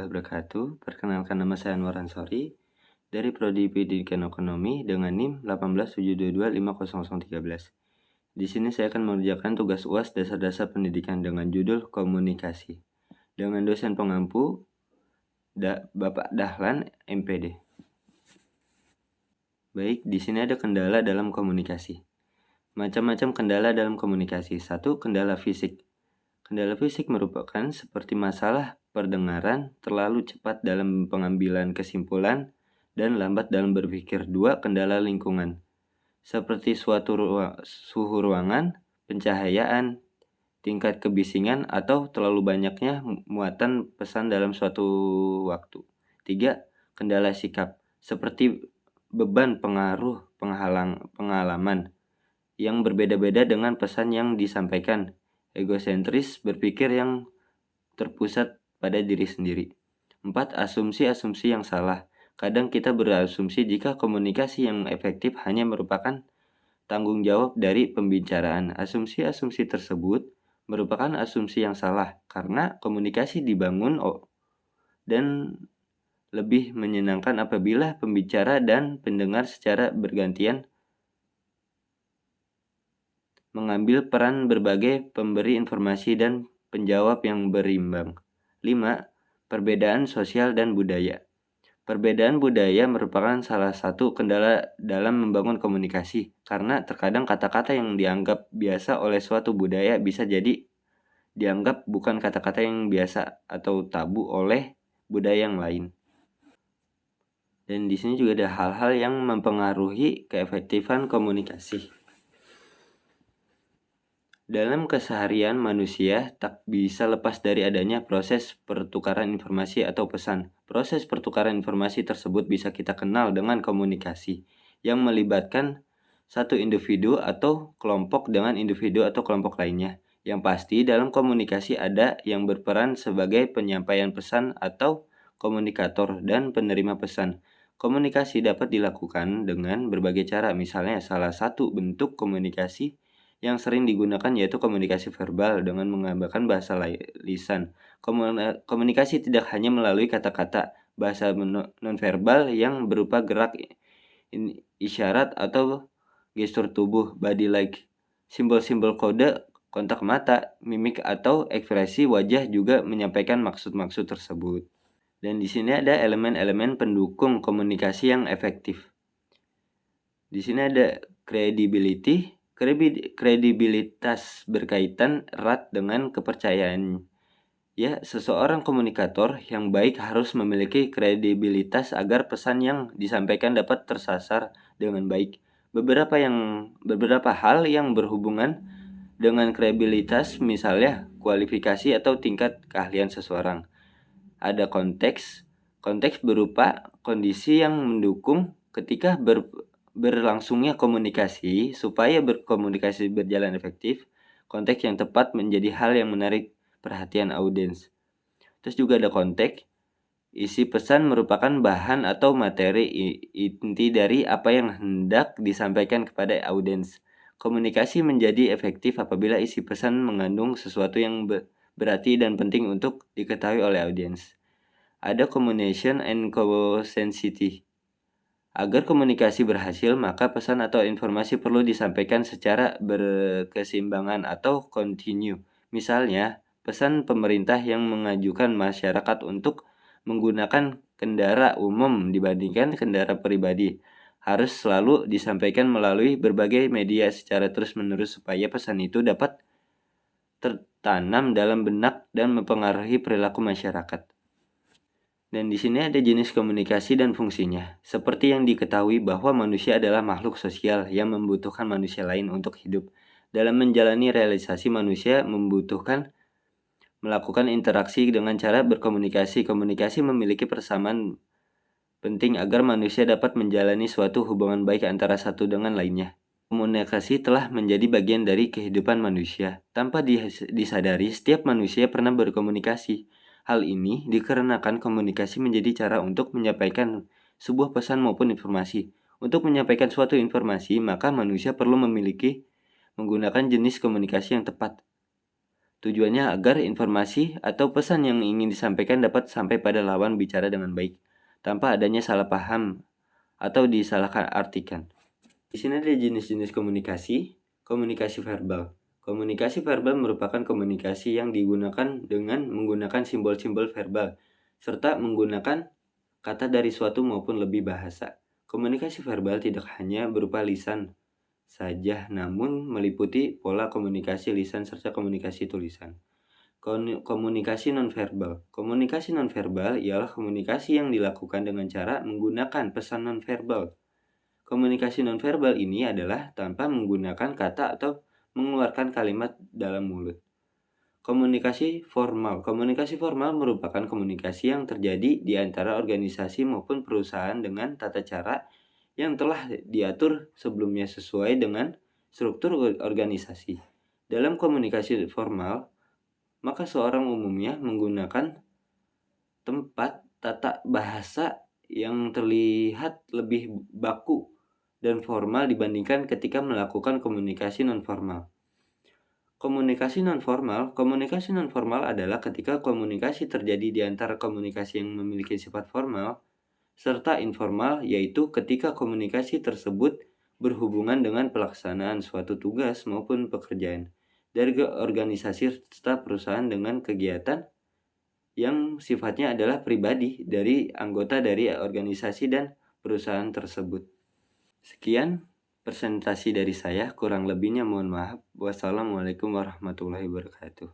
warahmatullahi wabarakatuh. Perkenalkan, nama saya Anwar Ansori dari Prodi Pendidikan Ekonomi dengan NIM 187225013. Di sini saya akan mengerjakan tugas UAS dasar-dasar pendidikan dengan judul komunikasi dengan dosen pengampu Bapak Dahlan MPD. Baik, di sini ada kendala dalam komunikasi. Macam-macam kendala dalam komunikasi. 1. Kendala fisik. Kendala fisik merupakan seperti masalah pendengaran, terlalu cepat dalam pengambilan kesimpulan, dan lambat dalam berpikir. 2. Kendala lingkungan, seperti suhu ruangan, pencahayaan, tingkat kebisingan, atau terlalu banyaknya muatan pesan dalam suatu waktu. 3. Kendala sikap, seperti beban pengaruh pengalaman yang berbeda-beda dengan pesan yang disampaikan. Egosentris, berpikir yang terpusat pada diri sendiri. 4. Asumsi-asumsi yang salah. Kadang kita berasumsi jika komunikasi yang efektif hanya merupakan tanggung jawab dari pembicaraan. Asumsi-asumsi tersebut merupakan asumsi yang salah karena komunikasi dibangun dan lebih menyenangkan apabila pembicara dan pendengar secara bergantian mengambil peran berbagai pemberi informasi dan penjawab yang berimbang. 5. Perbedaan sosial dan budaya. Perbedaan budaya merupakan salah satu kendala dalam membangun komunikasi, karena terkadang kata-kata yang dianggap biasa oleh suatu budaya bisa jadi dianggap bukan kata-kata yang biasa atau tabu oleh budaya yang lain. Dan di sini juga ada hal-hal yang mempengaruhi keefektifan komunikasi. Dalam keseharian manusia tak bisa lepas dari adanya proses pertukaran informasi atau pesan. Proses pertukaran informasi tersebut bisa kita kenal dengan komunikasi yang melibatkan satu individu atau kelompok dengan individu atau kelompok lainnya. Yang pasti dalam komunikasi ada yang berperan sebagai penyampaian pesan atau komunikator dan penerima pesan. Komunikasi dapat dilakukan dengan berbagai cara, misalnya salah satu bentuk komunikasi yang sering digunakan yaitu komunikasi verbal dengan menggambarkan bahasa lisan. Komunikasi tidak hanya melalui kata-kata, bahasa nonverbal yang berupa gerak isyarat atau gestur tubuh, body language, simbol-simbol kode, kontak mata, mimik atau ekspresi wajah juga menyampaikan maksud-maksud tersebut. Dan di sini ada elemen-elemen pendukung komunikasi yang efektif. Di sini ada credibility. Kredibilitas berkaitan erat dengan kepercayaan. Ya, seseorang komunikator yang baik harus memiliki kredibilitas agar pesan yang disampaikan dapat tersasar dengan baik. Beberapa hal yang berhubungan dengan kredibilitas, misalnya kualifikasi atau tingkat keahlian seseorang. Ada konteks berupa kondisi yang mendukung ketika berlangsungnya komunikasi. Supaya berkomunikasi berjalan efektif, konteks yang tepat menjadi hal yang menarik perhatian audiens. Terus juga ada konteks, isi pesan merupakan bahan atau materi inti dari apa yang hendak disampaikan kepada audiens. Komunikasi menjadi efektif apabila isi pesan mengandung sesuatu yang berarti dan penting untuk diketahui oleh audiens. Ada communication and consistency. Agar komunikasi berhasil, maka pesan atau informasi perlu disampaikan secara berkeseimbangan atau kontinu. Misalnya, pesan pemerintah yang mengajukan masyarakat untuk menggunakan kendaraan umum dibandingkan kendaraan pribadi harus selalu disampaikan melalui berbagai media secara terus-menerus supaya pesan itu dapat tertanam dalam benak dan mempengaruhi perilaku masyarakat. Dan di sini ada jenis komunikasi dan fungsinya. Seperti yang diketahui bahwa manusia adalah makhluk sosial yang membutuhkan manusia lain untuk hidup. Dalam menjalani realisasi, manusia membutuhkan melakukan interaksi dengan cara berkomunikasi. Komunikasi memiliki persamaan penting agar manusia dapat menjalani suatu hubungan baik antara satu dengan lainnya. Komunikasi telah menjadi bagian dari kehidupan manusia. Tanpa disadari, setiap manusia pernah berkomunikasi. Hal ini dikarenakan komunikasi menjadi cara untuk menyampaikan sebuah pesan maupun informasi. Untuk menyampaikan suatu informasi, maka manusia perlu menggunakan jenis komunikasi yang tepat. Tujuannya agar informasi atau pesan yang ingin disampaikan dapat sampai pada lawan bicara dengan baik, tanpa adanya salah paham atau disalahkan artikan. Di sini ada jenis-jenis komunikasi. Komunikasi verbal. Komunikasi verbal merupakan komunikasi yang digunakan dengan menggunakan simbol-simbol verbal, serta menggunakan kata dari suatu maupun lebih bahasa. Komunikasi verbal tidak hanya berupa lisan saja, namun meliputi pola komunikasi lisan serta komunikasi tulisan. Komunikasi nonverbal. Komunikasi nonverbal ialah komunikasi yang dilakukan dengan cara menggunakan pesan nonverbal. Komunikasi nonverbal ini adalah tanpa menggunakan kata atau mengeluarkan kalimat dalam mulut. Komunikasi formal. Komunikasi formal merupakan komunikasi yang terjadi di antara organisasi maupun perusahaan dengan tata cara yang telah diatur sebelumnya sesuai dengan struktur organisasi. Dalam komunikasi formal, maka seorang umumnya menggunakan tempat tata bahasa yang terlihat lebih baku dan formal dibandingkan ketika melakukan komunikasi nonformal. Komunikasi nonformal adalah ketika komunikasi terjadi di antara komunikasi yang memiliki sifat formal serta informal, yaitu ketika komunikasi tersebut berhubungan dengan pelaksanaan suatu tugas maupun pekerjaan dari organisasi serta perusahaan dengan kegiatan yang sifatnya adalah pribadi dari anggota dari organisasi dan perusahaan tersebut. Sekian presentasi dari saya, kurang lebihnya mohon maaf. Wassalamualaikum warahmatullahi wabarakatuh.